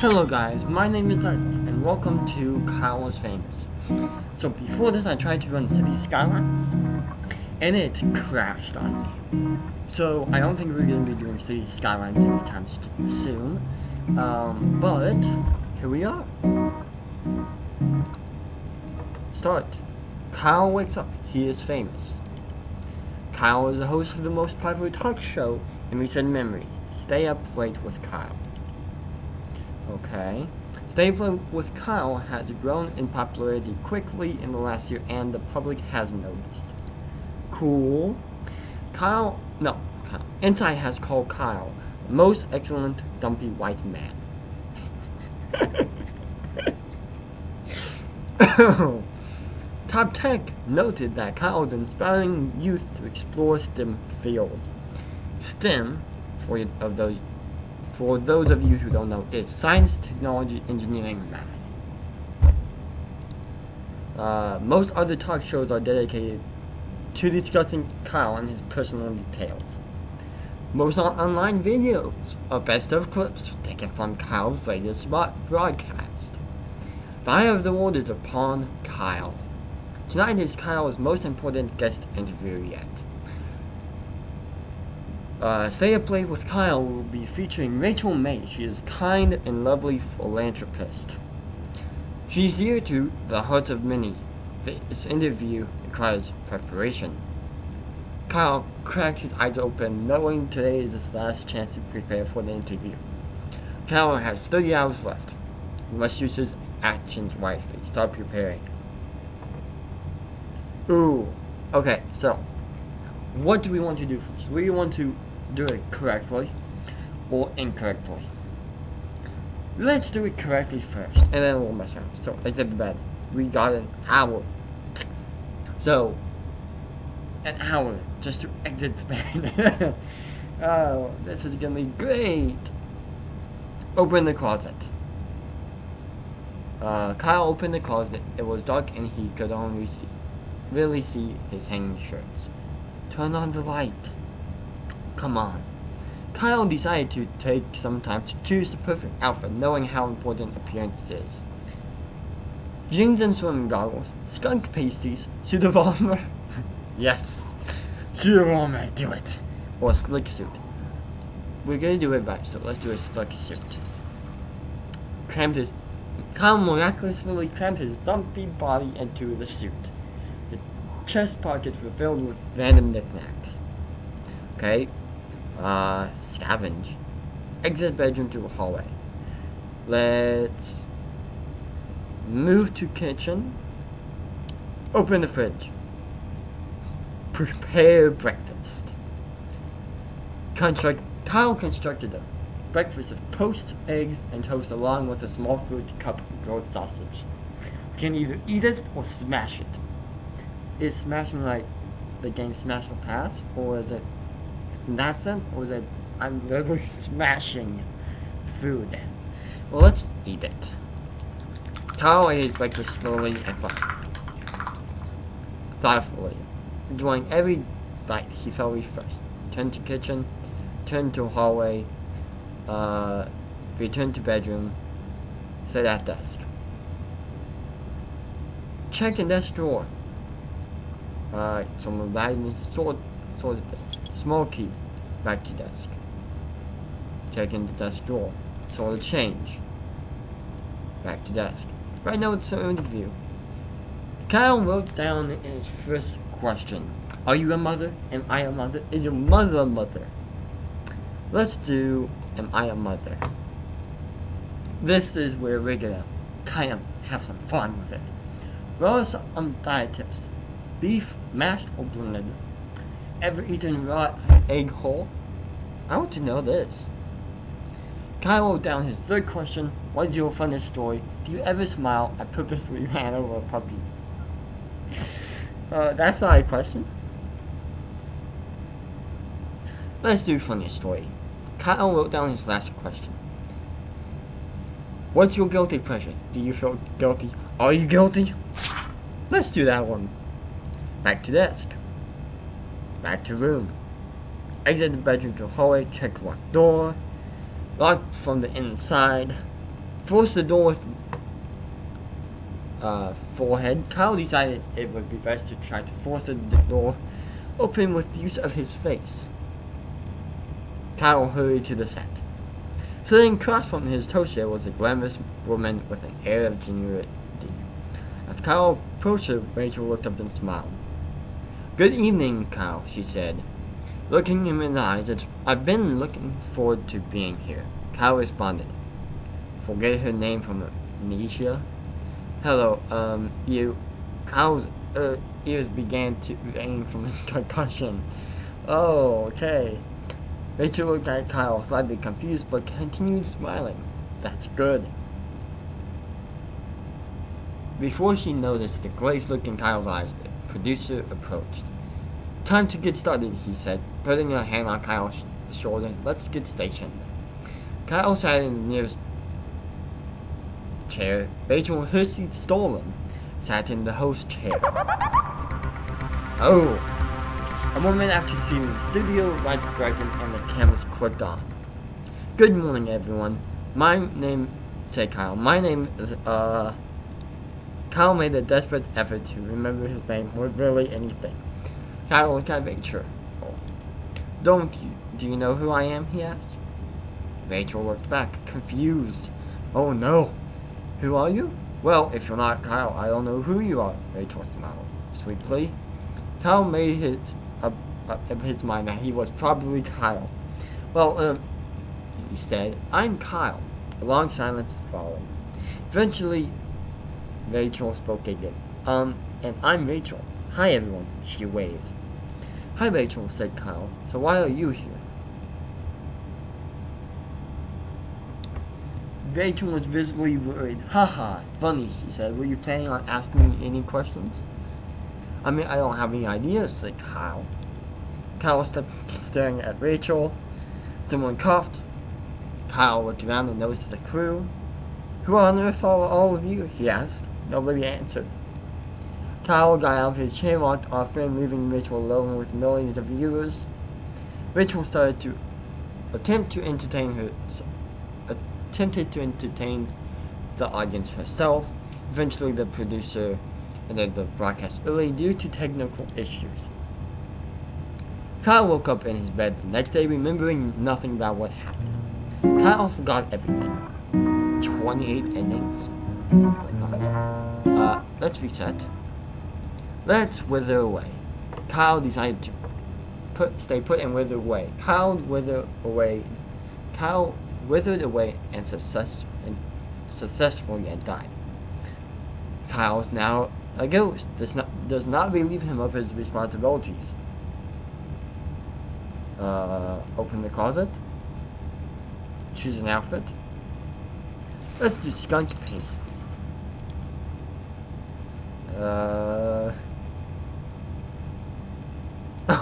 Hello guys, my name is Douglas, and welcome to Kyle is Famous. So before this I tried to run City Skylines, and it crashed on me. So I don't think we're going to be doing City Skylines anytime soon, but here we are. Start. Kyle wakes up, he is famous. Kyle is the host of the most popular talk show in recent memory, Stay Up Late with Kyle. Okay. Stay Up Late with Kyle has grown in popularity quickly in the last year and the public has noticed. Cool. Inside has called Kyle most excellent dumpy white man. Top Tech noted that Kyle is inspiring youth to explore STEM fields. STEM, for those of you who don't know, is science, technology, engineering, math. Most other talk shows are dedicated to discussing Kyle and his personal details. Most online videos are best of clips taken from Kyle's latest broadcast. The eye of the world is upon Kyle. Tonight is Kyle's most important guest interview yet. Stay Up Late with Kyle will be featuring Rachel May. She is a kind and lovely philanthropist. She's dear to the hearts of many. This interview requires preparation. Kyle cracks his eyes open, knowing today is his last chance to prepare for the interview. Kyle has 30 hours left. He must use his actions wisely. Start preparing. Ooh. Okay, so what do we want to do first? We want to do it correctly or incorrectly. Let's do it correctly first, and then we'll mess around. So, exit the bed. We got an hour. So, an hour just to exit the bed. Oh, this is gonna be great. Open the closet. Kyle opened the closet. It was dark and he could only really see his hanging shirts. Turn on the light. Come on. Kyle decided to take some time to choose the perfect outfit, knowing how important appearance is. Jeans and swimming goggles, skunk pasties, suit of armor. Yes, suit of armor, do it. Or a slick suit. We're gonna do it right, so let's do a slick suit. Kyle miraculously crammed his dumpy body into the suit. The chest pockets were filled with random knickknacks. Okay. Scavenge. Exit bedroom to a hallway. Let's move to kitchen. Open the fridge. Prepare breakfast. Kyle constructed a breakfast of poached eggs and toast along with a small fruit cup of grilled sausage. You can either eat it or smash it. Is smashing like the game Smash or Pass, or is it in that sense, or is it I'm literally smashing food? Well, let's eat it. Kyle ate his breakfast slowly and thoughtfully, enjoying every bite. He felt refreshed. Turned to kitchen, turned to hallway, returned to bedroom, sat at desk. Check in desk drawer. Some of that is sorted there. Small key. Back to desk. Check in the desk drawer. Sort of change. Back to desk. Right now it's an interview. Kyle wrote down his first question. Are you a mother? Am I a mother? Is your mother a mother? Let's do am I a mother? This is where we're gonna kind of have some fun with it. Well, some diet tips. Beef, mashed or blended? Ever eaten raw egg whole? I want to know this. Kyle wrote down his third question. What is your funniest story? Do you ever smile? I purposely ran over a puppy. That's not a question. Let's do funniest story. Kyle wrote down his last question. What's your guilty pleasure? Do you feel guilty? Are you guilty? Let's do that one. Back to desk. Back to room. Exit the bedroom to hallway. Check locked door. Locked from the inside. force the door with forehead. Kyle decided it would be best to try to force the door open with use of his face. Kyle hurried to the set. Sitting across from his toaster was a glamorous woman with an air of genuinity. As Kyle approached her, Rachel looked up and smiled. "Good evening, Kyle," she said. Looking him in the eyes, "I've been looking forward to being here," Kyle responded. Forget her name from amnesia. "Hello, you..." Kyle's ears began to ache from his concussion. "Oh, okay." Rachel looked at Kyle, slightly confused, but continued smiling. "That's good." Before she noticed the glazed look in Kyle's eyes, the producer approached. "Time to get started," he said, putting a hand on Kyle's shoulder. "Let's get stationed." Kyle sat in the nearest chair. Rachel, her seat stolen, sat in the host chair. Oh! A moment after seeing the studio lights brightened and the cameras clicked on. "Good morning, everyone. Said Kyle. My name is, Kyle made a desperate effort to remember his name or really anything. Kyle looked at Rachel. Do you know who I am?" he asked. Rachel looked back, confused. "Oh no. Who are you?" "Well, if you're not Kyle, I don't know who you are," Rachel smiled sweetly. Kyle made his mind that he was probably Kyle. "Well, he said, "I'm Kyle." A long silence followed. Eventually, Rachel spoke again. And I'm Rachel. Hi, everyone," she waved. "Hi, Rachel," said Kyle. "So why are you here?" Rachel was visibly worried. "Haha, funny," she said. "Were you planning on asking me any questions?" "I mean, I don't have any ideas," said Kyle. Kyle stopped staring at Rachel. Someone coughed. Kyle looked around and noticed the crew. "Who on earth are all of you?" he asked. Nobody answered. Kyle got out of his chair, walked off frame, leaving Rachel alone with millions of viewers. Rachel started to attempted to entertain the audience herself. Eventually, the producer ended the broadcast early due to technical issues. Kyle woke up in his bed the next day, remembering nothing about what happened. Kyle forgot everything. 28 endings? Oh my god. Let's reset. Let's wither away. Kyle decided to stay put and wither away. Kyle withered away and successfully and died. Kyle's now a ghost. Does not relieve him of his responsibilities. Open the closet. Choose an outfit. Let's do skunk paste.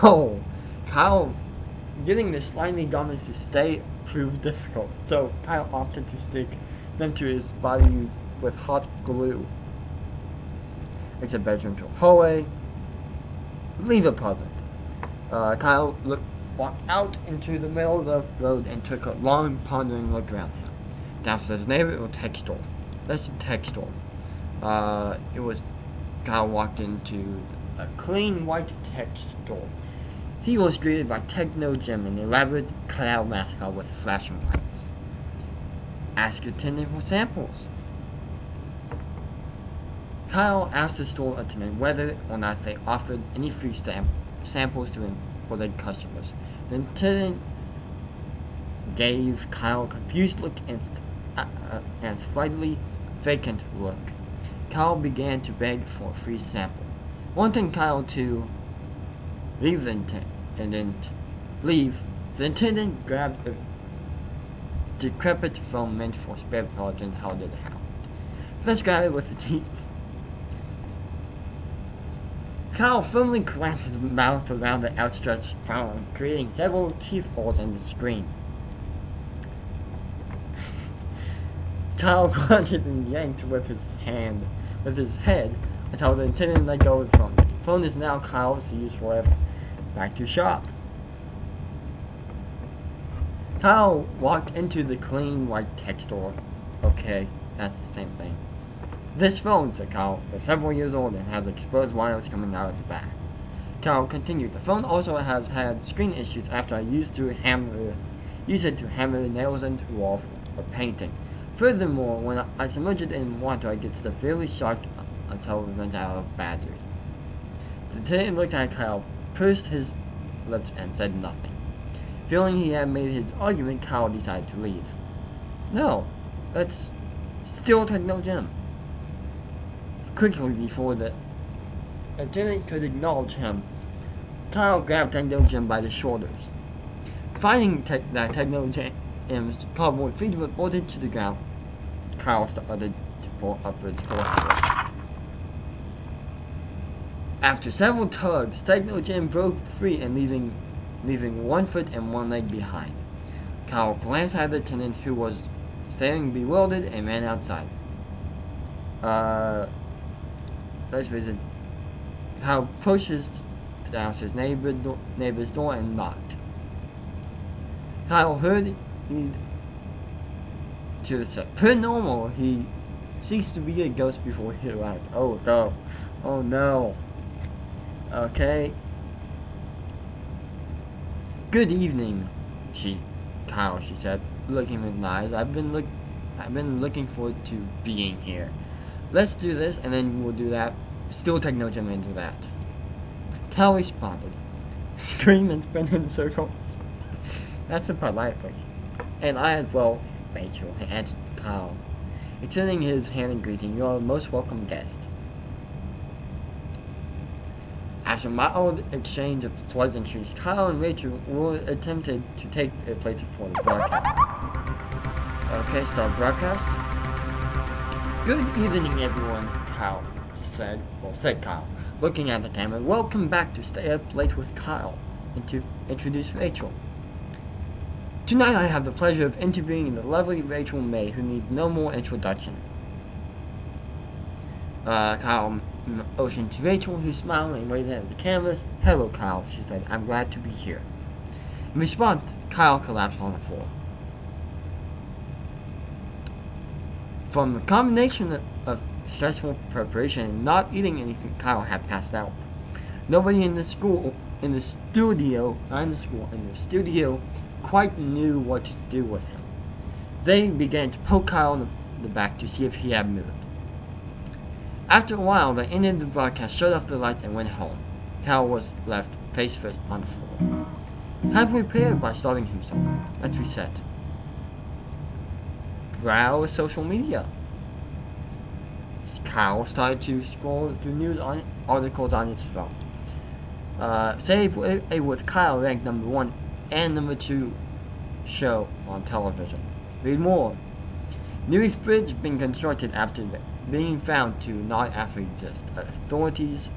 Oh, Kyle, getting the slimy garments to stay proved difficult, so Kyle opted to stick them to his body with hot glue. Exit bedroom to a hallway. Leave apartment. Kyle walked out into the middle of the road and took a long, pondering look around him. Downstairs neighborhood tech store. That's a tech store. Kyle walked into a clean white tech store. He was greeted by Techno Jim, an elaborate cutout mascot with flashing lights. Ask attendant for samples. Kyle asked the store attendant whether or not they offered any free samples to imported customers. The attendant gave Kyle a confused look and slightly vacant look. Kyle began to beg for a free sample. Wanting Kyle to leave, the attendant grabbed a decrepit foam meant for spare parts and held it out. Let's grab it with the teeth. Kyle firmly clamped his mouth around the outstretched foam, creating several teeth holes in the screen. Kyle grunted and yanked with his head until the attendant let go of the phone. The phone is now Kyle's to use forever. Back to shop. Kyle walked into the clean white tech store. Okay, That's the same thing. This phone, said Kyle, is several years old and has exposed wires coming out of the back. Kyle continued, the phone also has had screen issues after I used it to hammer nails into the wall for painting. Furthermore, when I submerge it in water, I get severely shocked until it runs out of battery. The detective looked at Kyle, pursed his lips, and said nothing. Feeling he had made his argument, Kyle decided to leave. No, let's steal Techno Jim. Quickly, before the attendant could acknowledge him, Kyle grabbed Techno Jim by the shoulders. Finding that Techno Jim's cardboard feet were bolted to the ground, Kyle started to pull upwards forcefully. After several tugs, Techno Jim broke free and leaving one foot and one leg behind. Kyle glanced at the attendant, who was staring bewildered, and ran outside. Let's visit. Kyle approached his downstairs neighbor's door and knocked. Kyle heard to the set. Per normal, he ceased to be a ghost before he arrived. Oh no. Oh no. Okay. Good evening, she said, looking in the eyes. I've been looking forward to being here. Let's do this, and then we'll do that. Still take no gem into that. Cal responded. Scream and spin in circles. That's a politely. And I as well, Rachel, answered Kyle, extending his hand in greeting. You are a most welcome guest. After a mild exchange of pleasantries, Kyle and Rachel were attempted to take their places for the broadcast. Okay, start broadcast. Good evening, everyone, Kyle said Kyle, looking at the camera. Welcome back to Stay Up Late with Kyle, and to introduce Rachel. Tonight I have the pleasure of interviewing the lovely Rachel May, who needs no more introduction. Kyle motioned to Rachel, who smiled and waved at the cameras. Hello, Kyle, she said. I'm glad to be here. In response, Kyle collapsed on the floor. From a combination of stressful preparation and not eating anything, Kyle had passed out. Nobody in the studio, quite knew what to do with him. They began to poke Kyle in the back to see if he had moved. After a while, they ended the broadcast, shut off the lights, and went home. Kyle was left face first on the floor. Kyle prepared by starting himself. Let's reset. Browse social media. Kyle started to scroll through news articles on his phone. Save with Kyle ranked number 1 and number 2 show on television. Read more. News bridge being constructed after being found to not actually exist. Authorities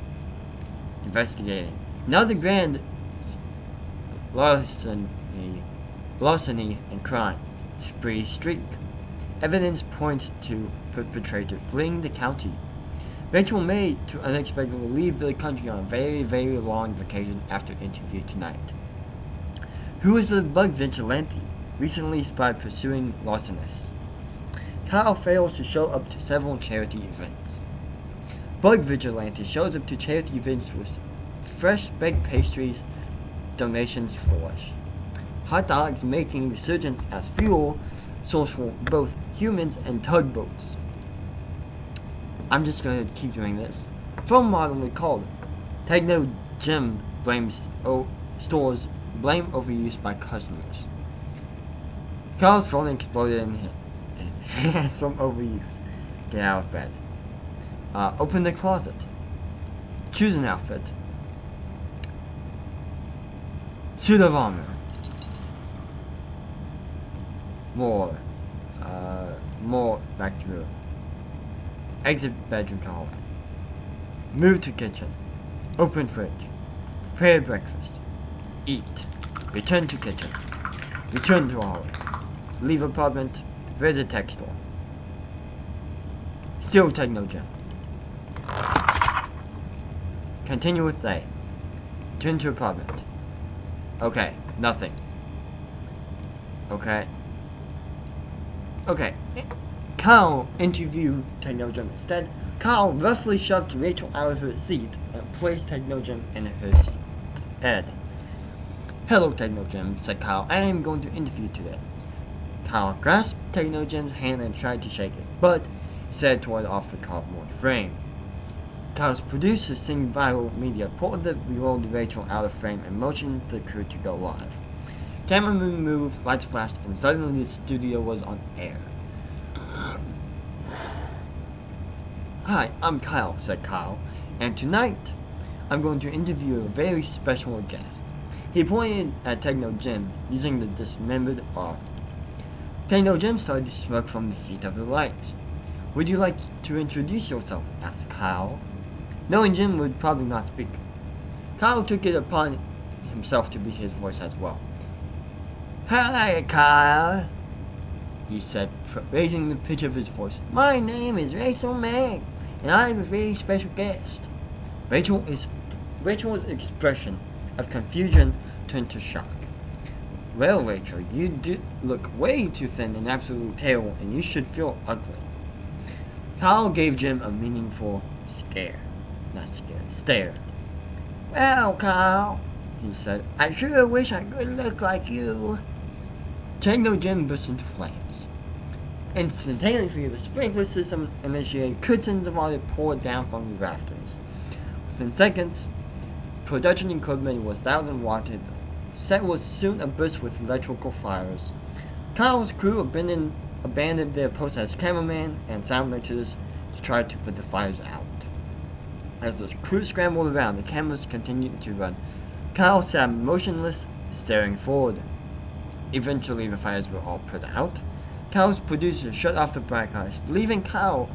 investigating. Another grand larceny and crime spree streak. Evidence points to perpetrator fleeing the county. Rachel May to unexpectedly leave the country on a very, very long vacation after interview tonight. Who is the bug vigilante recently spotted pursuing larcenists? Kyle fails to show up to several charity events. Bug vigilante shows up to charity events with fresh baked pastries, donations flourish. Hot dogs making resurgence as fuel source for both humans and tugboats. I'm just going to keep doing this. Phone model recalled. Techno Jim blames stores blame overuse by customers. Kyle's phone exploded in his hands from overuse. Get out of bed. Open the closet. Choose an outfit. Suit of armor. More back to room. Exit bedroom hallway. Move to kitchen. Open fridge. Prepare breakfast. Eat. Return to kitchen. Return to hallway. Leave apartment. Visit tech store. Still Techno Jim. Continue with day. Return to apartment. Okay, nothing. Okay. Kyle interviewed Technogem instead. Kyle roughly shoved Rachel out of her seat and placed Technogem in her stead. "Hello, Technogem," said Kyle. "I am going to interview today." Kyle grasped Technogem's hand and tried to shake it, but instead tore off the cardboard frame. Kyle's producer, Sing Viral Media, pulled the rerolled Rachel out of frame and motioned the crew to go live. Cameraman moved, lights flashed, and suddenly the studio was on air. "Hi, I'm Kyle," said Kyle, "and tonight I'm going to interview a very special guest." He pointed at Technogem using the dismembered arm. Technogem started to smoke from the heat of the lights. "Would you like to introduce yourself?" asked Kyle. Knowing Jim would probably not speak, Kyle took it upon himself to be his voice as well. "Hi, Kyle," he said, raising the pitch of his voice. "My name is Rachel May, and I'm a very special guest." Rachel's expression of confusion turned to shock. "Well, Rachel, you do look way too thin and absolutely terrible, and you should feel ugly." Kyle gave Jim a meaningful stare. "Well, Kyle," he said, "I sure wish I could look like you." Technogem burst into flames. Instantaneously, the sprinkler system initiated. Curtains of water poured down from the rafters. Within seconds, production equipment was 1,000-watted. The set was soon abuzz with electrical fires. Kyle's crew abandoned their posts as cameraman and sound mixers to try to put the fires out. As the crew scrambled around, the cameras continued to run. Kyle sat motionless, staring forward. Eventually, the fires were all put out. Kyle's producer shut off the broadcast, leaving Kyle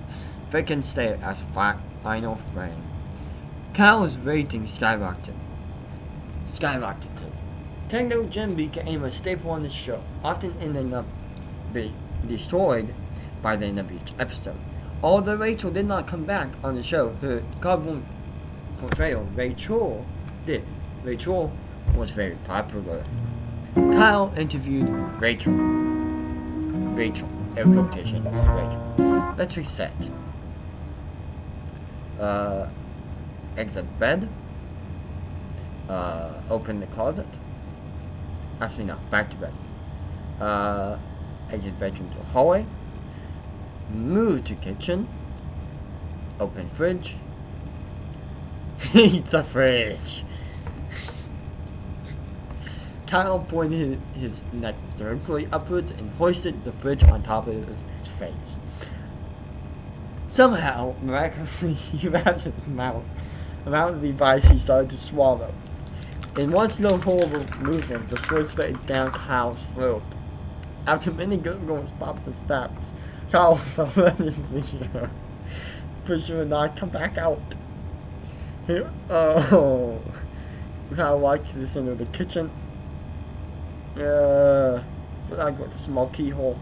vacant stare as final frame. Kyle's rating skyrocketed. Technogem became a staple on the show, often ending up being destroyed by the end of each episode. Although Rachel did not come back on the show, her carbon portrayal, Rachel was very popular. Kyle interviewed Rachel. Air quotation, Rachel. Let's reset. Exit bed. Open the closet. Actually, no, back to bed. Exit bedroom to hallway. Move to kitchen. Open fridge. Eat the fridge. Kyle pointed his neck directly upwards and hoisted the fridge on top of his face. Somehow, miraculously, he wrapped his mouth around the device he started to swallow. In one slow, horrible movement, the sword slid down Kyle's throat. After many gurgles, pops, and stabs, Kyle fell in the air. Push would not come back out. Kyle walked to the center of the kitchen. I got a small keyhole.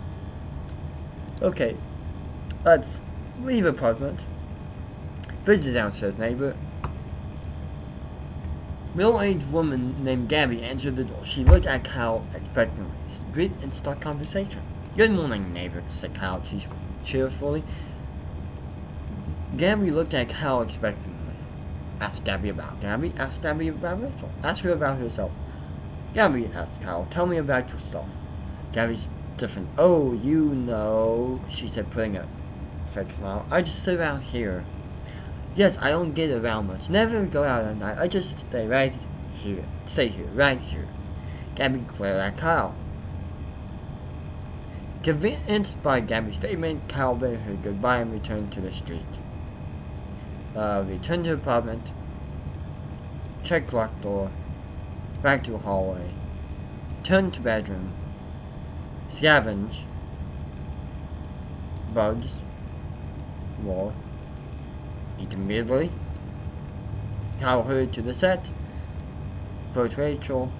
Okay, let's leave apartment. Visit downstairs, neighbor. Middle-aged woman named Gabby answered the door. She looked at Kyle expectantly. Greet and start conversation. "Good morning, neighbor," said Kyle cheerfully. Gabby looked at Kyle expectantly. Ask Gabby about Gabby. Ask Gabby about Rachel. Ask her about herself. Gabby asked Kyle, "Tell me about yourself." Gabby stiffened. "Oh, you know," she said, putting a fake smile. "I just live out here." "Yes, I don't get around much. Never go out at night. I just stay right here. Stay here, right here." Gabby glared at Kyle. Convinced by Gabby's statement, Kyle bade her goodbye and returned to the street. Returned to apartment. Checked locked door. Back to hallway. Turned to bedroom. Scavenge. Bugs. More. Eat immediately. Kyle hurried to the set. Approached Rachel.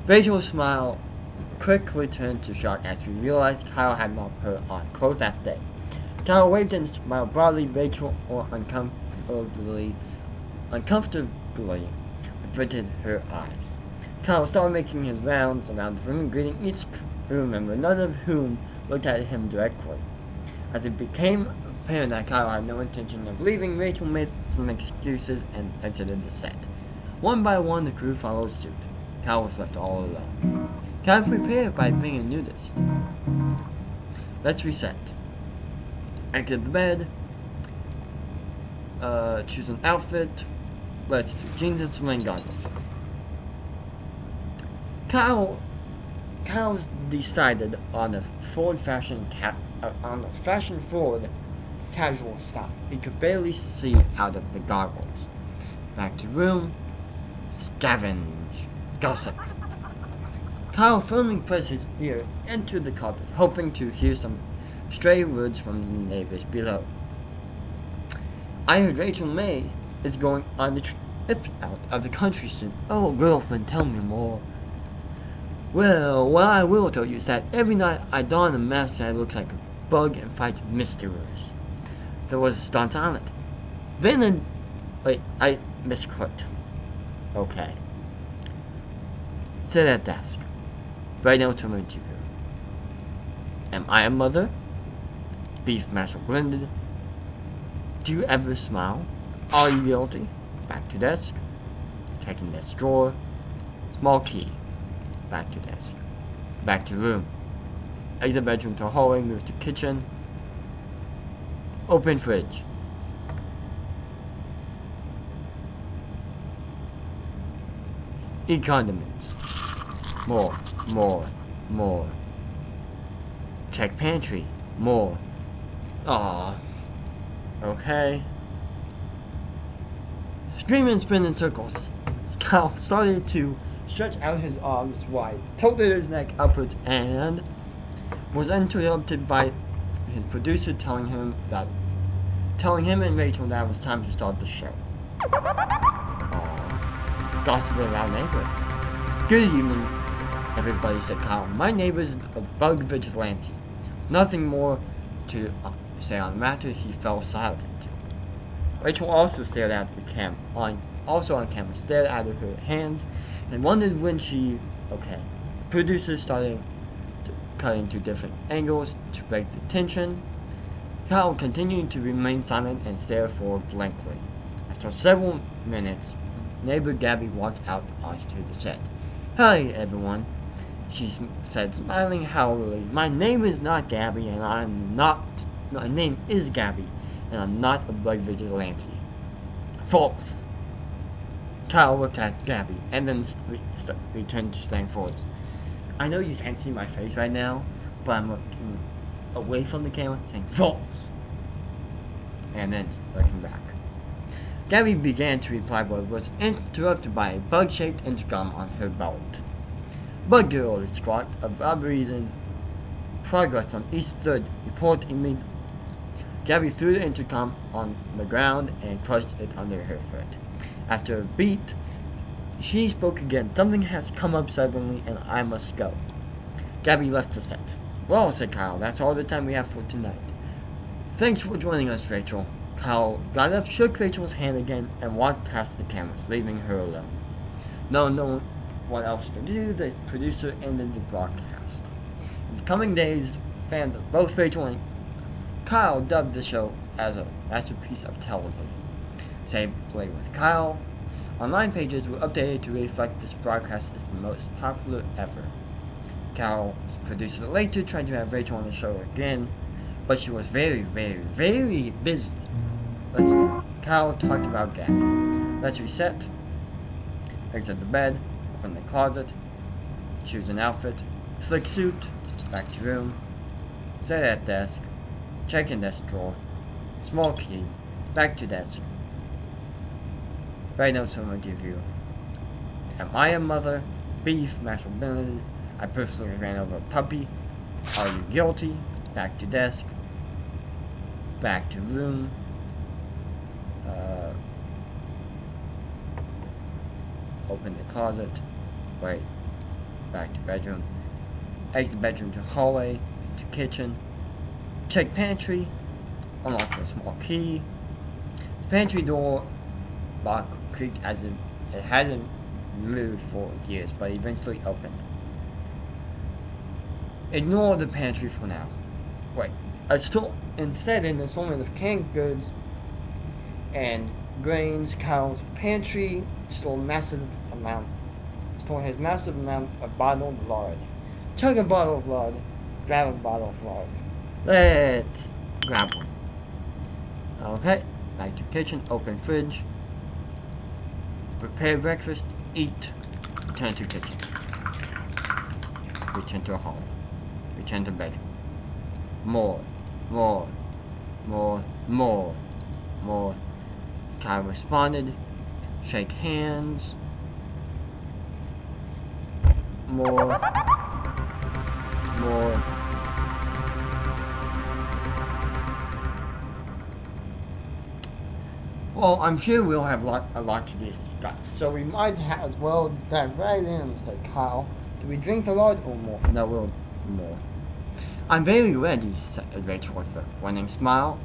Rachel's smile quickly turned to shock as she realized Kyle had not put on clothes that day. Kyle waved and smiled broadly. Rachel uncomfortably averted her eyes. Kyle started making his rounds around the room, greeting each crew member, none of whom looked at him directly. As it became apparent that Kyle had no intention of leaving, Rachel made some excuses and exited the set. One by one, the crew followed suit. Kyle was left all alone. Kyle prepared by being a nudist. Let's reset. Exit the bed. Choose an outfit. Let's do jeans and swim goggles. Kyle's decided on a fashion-forward casual style. He could barely see out of the goggles. Back to room. Scavenge. Gossip. Kyle firmly pressed his ear into the carpet, hoping to hear some stray words from the neighbors below. I heard Rachel May is going on a trip out of the country soon. Oh, girlfriend, tell me more. Well, what I will tell you is that every night I don a mask and I look like a bug and fight mysteries. There was a stunt on it. Wait, I misclicked. Okay. Sit at desk. Right now to my interview. Am I a mother? Beef mashed blended. Do you ever smile? Are you guilty? Back to desk. Checking desk drawer. Small key. Back to desk. Back to room. Exit bedroom to hallway. Move to kitchen. Open fridge. Eat condiments. More. Check pantry. More. Aww. Okay. Scream and spin in circles. Kyle started to stretch out his arms wide, tilted his neck upwards, and was interrupted by his producer telling him and Rachel that it was time to start the show. Gossip with our neighbor. Good evening, everybody, said Kyle. My neighbor's a bug vigilante. Nothing more to say on the matter. He fell silent. Rachel also stared at the on camera, stared at her hands, and wondered when she. Okay. Producers started cutting to different angles to break the tension. Kyle continued to remain silent and stare forward blankly. After several minutes, neighbor Gabby walked out onto the set. Hi, everyone, she said, smiling haughtily. My name is not Gabby, and my name is Gabby, and I'm not a bug vigilante. False. Kyle looked at Gabby, and then returned to standing forward. I know you can't see my face right now, but I'm looking away from the camera, saying false. And then looking back. Gabby began to reply, but was interrupted by a bug-shaped intercom on her belt. Bug Girl is squawked of robberies in progress on East 3rd. Report immediately. Gabby threw the intercom on the ground and crushed it under her foot. After a beat, she spoke again. Something has come up suddenly and I must go. Gabby left the set. Well, said Kyle, that's all the time we have for tonight. Thanks for joining us, Rachel. Kyle got up, shook Rachel's hand again, and walked past the cameras, leaving her alone. Not knowing what else to do, the producer ended the broadcast. In the coming days, fans of both Rachel and Kyle dubbed the show as a masterpiece of television. Same play with Kyle. Online pages were updated to reflect this broadcast is the most popular ever. Kyle's producer later tried to have Rachel on the show again, but she was very, very, very busy. Kyle talked about Gabby. Let's reset. Exit the bed. Open the closet. Choose an outfit. Slick suit. Back to room. Sit at desk. Check in desk drawer. Small key. Back to desk. Right now someone give you. Am I a mother? Beef, mashed potatoes. I personally ran over a puppy. Are you guilty? Back to desk. Back to room. Open the closet. Wait. Back to bedroom. Exit bedroom to hallway. To kitchen. Check pantry. Unlock the small key. The pantry door lock creaked as if it hadn't moved for years, but eventually opened. Ignore the pantry for now. Wait. a store instead an assortment of canned goods and grains. Kyle's pantry store has massive amount of bottled lard. Chug a bottle of lard, grab a bottle of lard. Let's grab one. Okay, back to kitchen, open fridge, prepare breakfast, eat, return to kitchen, return to home, return to bedroom. More. Kyle responded, shake hands, more. Well, I'm sure we'll have a lot to discuss, so we might as well dive right in and say, Kyle, do we drink a lot or more? No, we'll more. I'm very ready, said Rachel with a winning smile.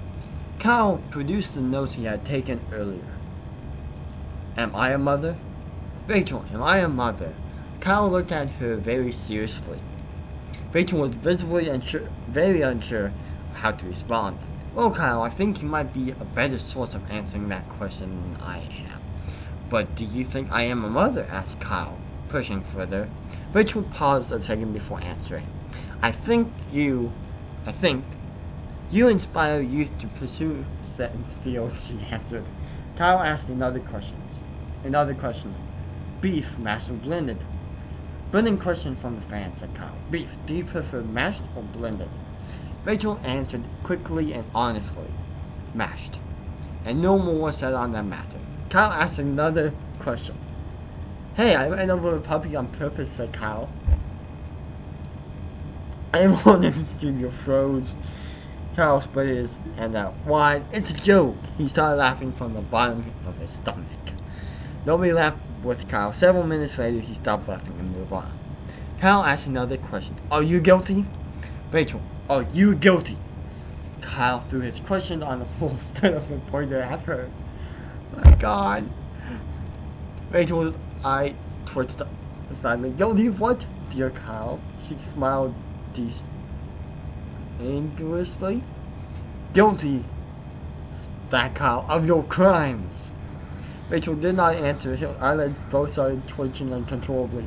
Kyle produced the notes he had taken earlier. Am I a mother? Rachel, am I a mother? Kyle looked at her very seriously. Rachel was visibly very unsure how to respond. Well, Kyle, I think you might be a better source of answering that question than I am. But do you think I am a mother? Asked Kyle, pushing further. Rachel paused a second before answering. I think you inspire youth to pursue certain fields, she answered. Kyle asked another question. Beef, mashed or blended? Burning question from the fans, said Kyle. Beef, do you prefer mashed or blended? Rachel answered quickly and honestly. Mashed. And no more was said on that matter. Kyle asked another question. Hey, I ran over a puppy on purpose, said Kyle. Everyone in the studio froze. Kyle spread his hand out wide. It's a joke. He started laughing from the bottom of his stomach. Nobody laughed with Kyle. Several minutes later, he stopped laughing and moved on. Kyle asked another question. Are you guilty? Rachel, are you guilty? Kyle threw his question on the floor, stood up and pointed at her. My God. Rachel eyed towards the slightly. Guilty of what, dear Kyle? She smiled distinguishedly. Guilty, that Kyle, of your crimes. Rachel did not answer. Her eyelids both started twitching uncontrollably.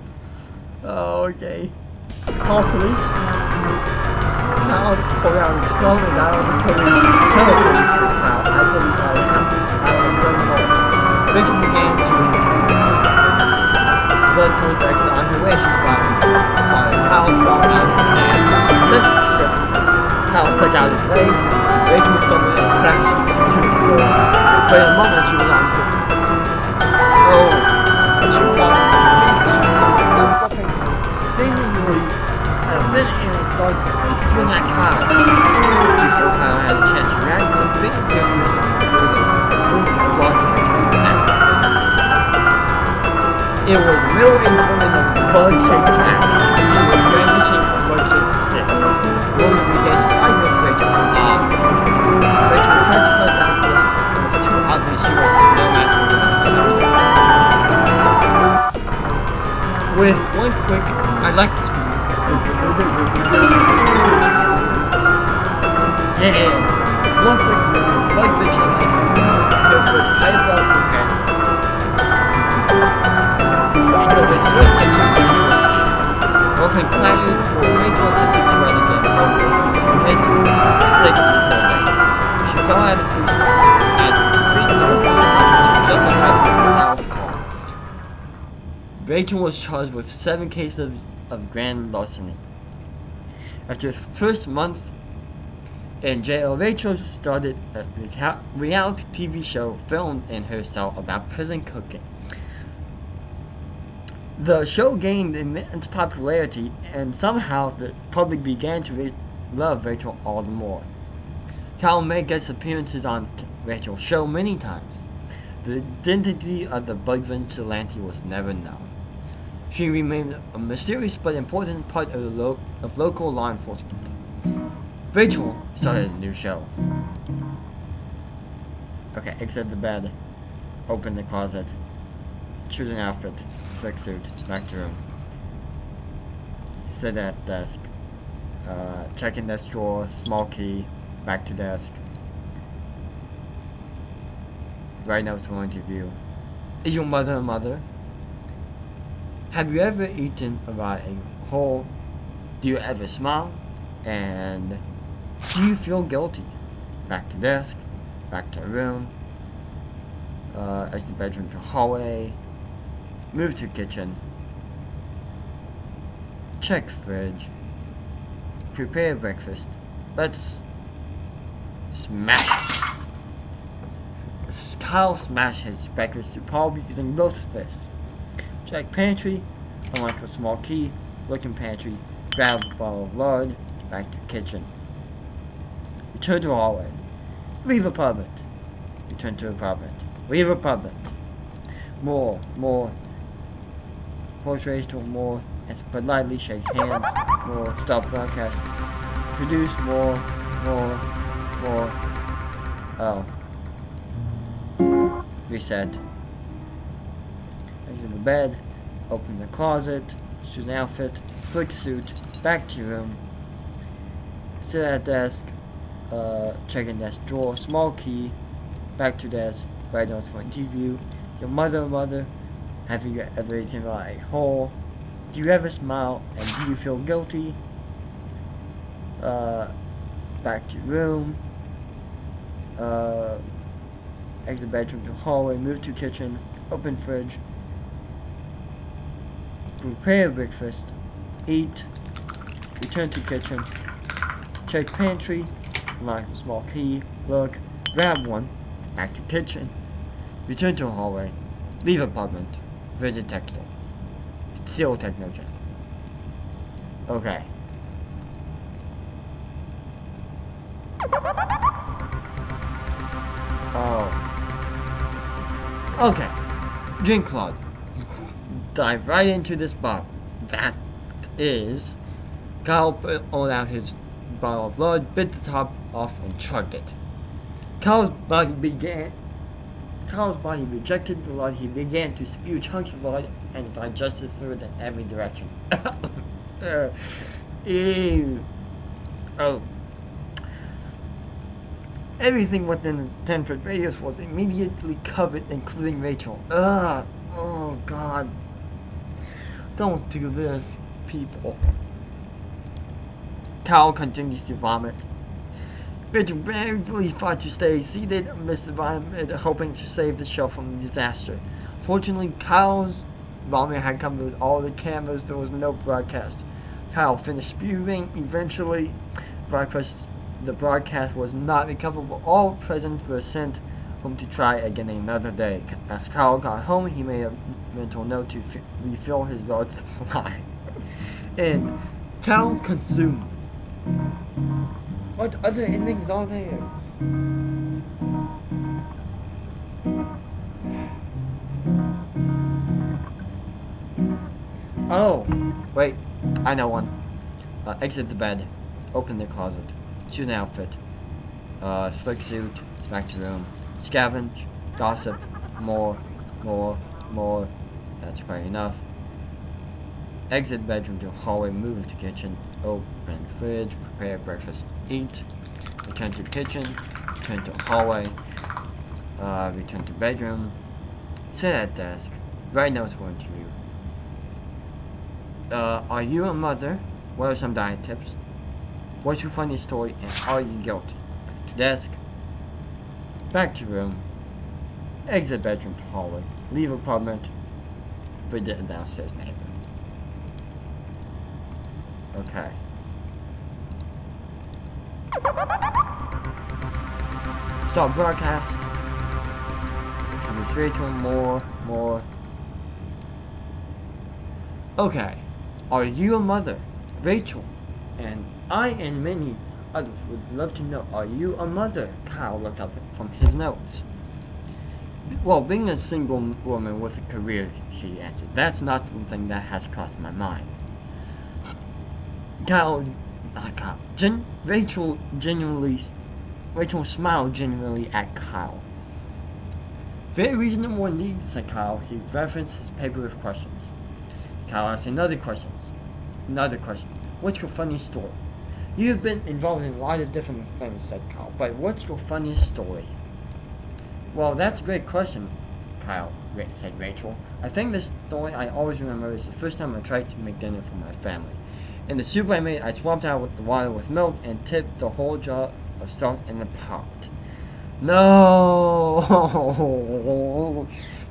Oh, okay. Call police. Kyle pulled out his phone and dialed the police. Tell the police, said Kyle. I believe I am going home. Rachel began to run towards the exit. On her way, she smiled. Kyle walked out of his hand. Let's trip. Kyle stuck out his leg. Rachel stumbled and crashed to the floor. But in a moment, she was on the seemingly bit and started to swing at Kyle. Before Kyle had a chance to react, the big goodness through the block of his neck. It was a middle-aged woman of bug-shaped axe. She was brandishing a bug-shaped stick. The woman began to fight with Rachel. Rachel tried to fight back, but it was too obvious she was no match for the with one quick, I'd like to speak. Yeah, one quick movement, like bitching, her foot high above her head. Rachel was straight into Rachel's hand. Open clattered for Rachel to pick her up again over her head, stick to her legs. She fell out of police and beat the police officer justified with her house call. Rachel was charged with 7 cases of grand larceny. After the first month in jail, Rachel started a reality TV show filmed in her cell about prison cooking. The show gained immense popularity, and somehow the public began to love Rachel all the more. Kyle made guest appearances on Rachel's show many times. The identity of the bug vigilante was never known. She remained a mysterious but important part of local law enforcement. Rachel started a new show. Okay, exit the bed, open the closet, choose an outfit, flick suit, back to room, sit at desk, check in desk drawer, small key, Back to desk. Right now it's one interview. Is your mother a mother? Have you ever eaten about a whole? Do you ever smile? And do you feel guilty? Back to desk. Back to room. Exit bedroom to hallway. Move to kitchen. Check fridge. Prepare breakfast. Let's smash. Kyle smashed his breakfast to Paul using both fists. Check pantry. Unlock a small key. Look in pantry. Grab a bottle of lard. Back to kitchen. Return to hallway. Leave apartment. Return to apartment. Leave apartment. More. Portraits to more. And politely shake hands. More. Stop broadcast. Produce more. Oh. Reset. Exit the bed. Open the closet. Choose an outfit. Click suit. Back to your room. Sit at desk. Check in desk drawer. Small key. Back to desk. Write notes for interview. Your mother. Have you ever eaten by a hole? Do you ever smile? And do you feel guilty? Back to room. Exit bedroom to hallway. Move to kitchen. Open fridge. Prepare breakfast. Eat. Return to kitchen. Check pantry. Unlock a small key. Look. Grab one. Back to kitchen. Return to hallway. Leave apartment. Visit textile. Seal Technogen. Okay. Oh. Okay. Drink Club. Dive right into this bottle. That is... Kyle pulled out his bottle of lard, bit the top off, and chugged it. Kyle's body rejected the lard. He began to spew chunks of lard and digested fluid in every direction. Ew. Oh. Everything within the 10-foot radius was immediately covered, including Rachel. Ugh. Oh, God. Don't do this, people. Kyle continues to vomit. Rachel bravely fought to stay seated amidst the vomit, hoping to save the show from disaster. Fortunately, Kyle's vomit had covered with all the cameras. There was no broadcast. Kyle finished spewing. Eventually, the broadcast was not recoverable. All present were sent home to try again another day. As Kyle got home, he made a mental note to refill his lard supply. And Kyle consumed. What other endings are there? Oh, wait, I know one. Exit the bed, open the closet, choose an outfit, slick suit, back to room, scavenge, gossip, more, that's probably enough. Exit bedroom to hallway, move to kitchen, open fridge, prepare breakfast, eat, return to kitchen, return to hallway, return to bedroom, sit at desk, write notes for interview. Are you a mother? What are some diet tips? What's your funny story and are you guilty? Back to desk, back to room, exit bedroom to hallway, leave apartment, visit a downstairs neighbor. Okay. Stop broadcast. Introduce Rachel, more. Okay. Are you a mother? Rachel. And I and many others would love to know, are you a mother? Kyle looked up from his notes. Well, being a single woman with a career, she answered, that's not something that has crossed my mind. Rachel smiled genuinely at Kyle. Very reasonable indeed, said Kyle. He referenced his paper with questions. Kyle asked another question. What's your funny story? You've been involved in a lot of different things, said Kyle, but what's your funniest story? Well, that's a great question, Kyle, said Rachel. I think the story I always remember is the first time I tried to make dinner for my family. In the soup I made, I swapped out the water with milk and tipped the whole jar of salt in the pot. No!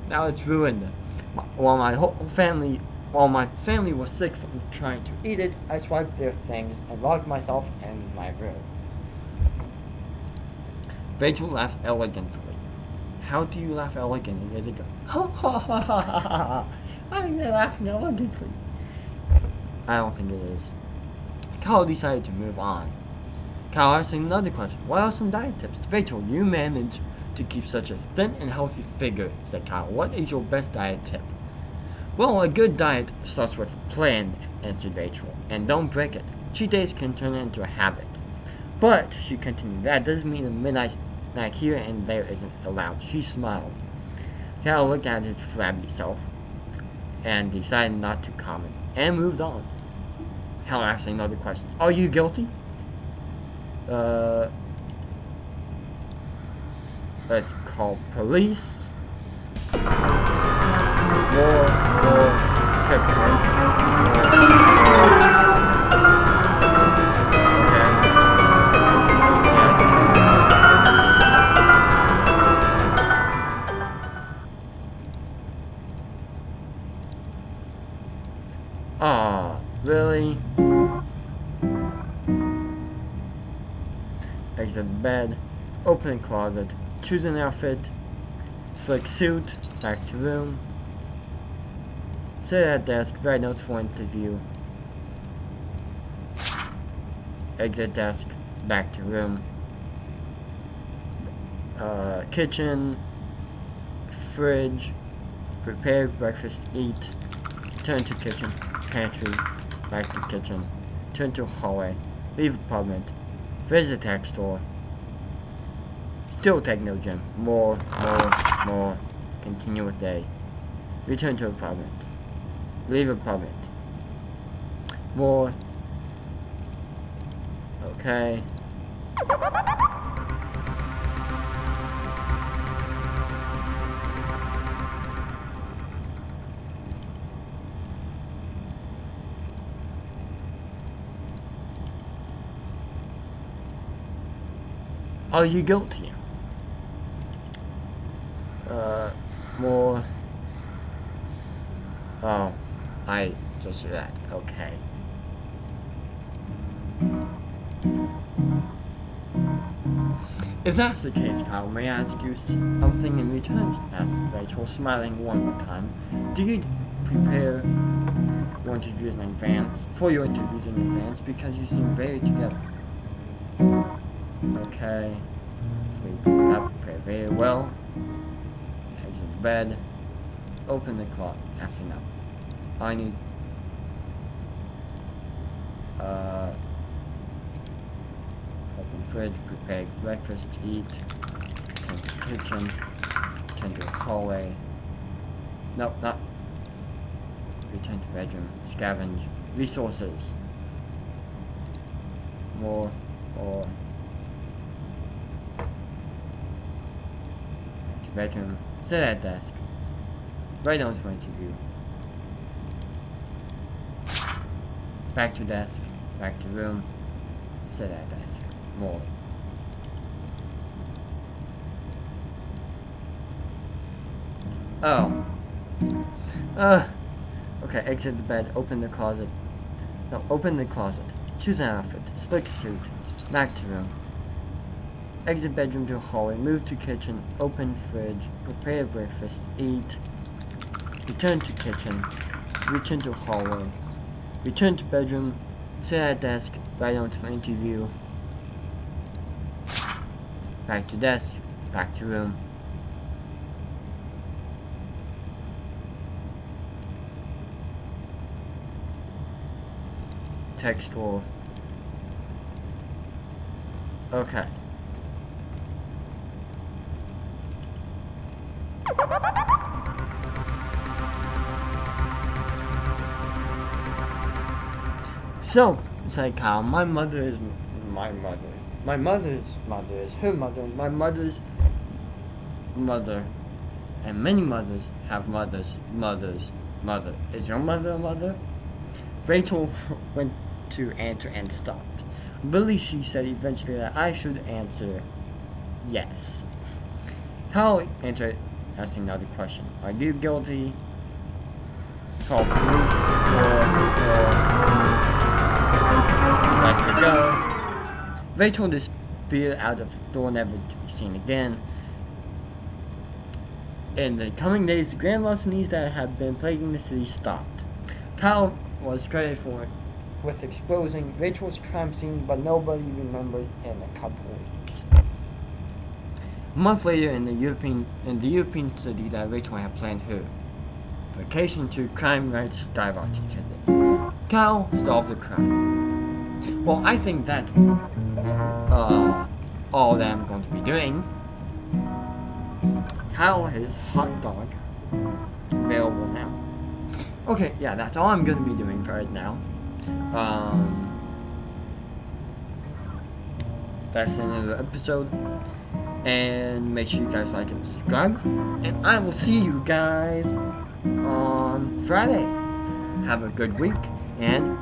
Now it's ruined. While my family was sick from trying to eat it, I swiped their things and locked myself in my room. Rachel laughed elegantly. How do you laugh elegantly? As it goes, ha ha ha ha ha ha! I'm laughing elegantly. I don't think it is. Kyle decided to move on. Kyle asked another question. What are some diet tips? Rachel, you manage to keep such a thin and healthy figure, said Kyle. What is your best diet tip? Well, a good diet starts with a plan, answered Rachel, and don't break it. Cheat days can turn into a habit. But, she continued, that doesn't mean a midnight snack here and there isn't allowed. She smiled. Kyle looked at his flabby self and decided not to comment, and moved on. Kyle asked another question. Are you guilty? Let's call police. More trip, right? Aw, really? Exit bed, open closet, choose an outfit, select suit, back to room, sit at desk, write notes for interview, exit desk, back to room, kitchen, fridge, prepare breakfast, eat, turn to kitchen, pantry, back to kitchen, turn to hallway, leave apartment, visit tech store, still take no gym, more, continue with day, return to apartment, leave apartment, more, okay. Are you guilty? More. Oh, I just do that. Okay. If that's the case, Kyle, may I ask you something in return? Asked Rachel, smiling one more time. Do you prepare your interviews in advance? For your interviews in advance, because you seem very together. Okay. Sleep. Not prepare very well. Exit the bed. Open the clock. Actually, no. I need. Open fridge. Prepare breakfast. Eat. Turn to kitchen. Turn to hallway. Nope, not. Return to bedroom. Scavenge. Resources. More. Bedroom, sit at desk, write notes for interview, back to desk, back to room, sit at desk, more. Oh. Okay, exit the bed, open the closet. No, open the closet. Choose an outfit, select suit, back to room. Exit bedroom to hallway, move to kitchen, open fridge, prepare breakfast, eat, return to kitchen, return to hallway, return to bedroom, sit at desk, write notes for interview, back to desk, back to room, text or okay. So, say, Kyle, my mother is my mother. My mother's mother is her mother. My mother's mother. And many mothers have mothers' mother. Is your mother a mother? Rachel went to answer and stopped. I believe she said eventually that I should answer yes. Kyle answered, asking another question. Are you guilty? Call police or let her go. Rachel disappeared out of the door, never to be seen again. In the coming days, the grand larcenies that had been plaguing the city stopped. Kyle was credited for it with exposing Rachel's crime scene, but nobody remembered in a couple weeks. A month later, in the European city that Rachel had planned her vacation to, crime rates skyrocketed. Kyle solved the crime. Well, I think that's all that I'm going to be doing. Kyle is hot dog available now. Okay, yeah, that's all I'm going to be doing right now. That's the end of the episode. And make sure you guys like and subscribe. And I will see you guys on Friday. Have a good week and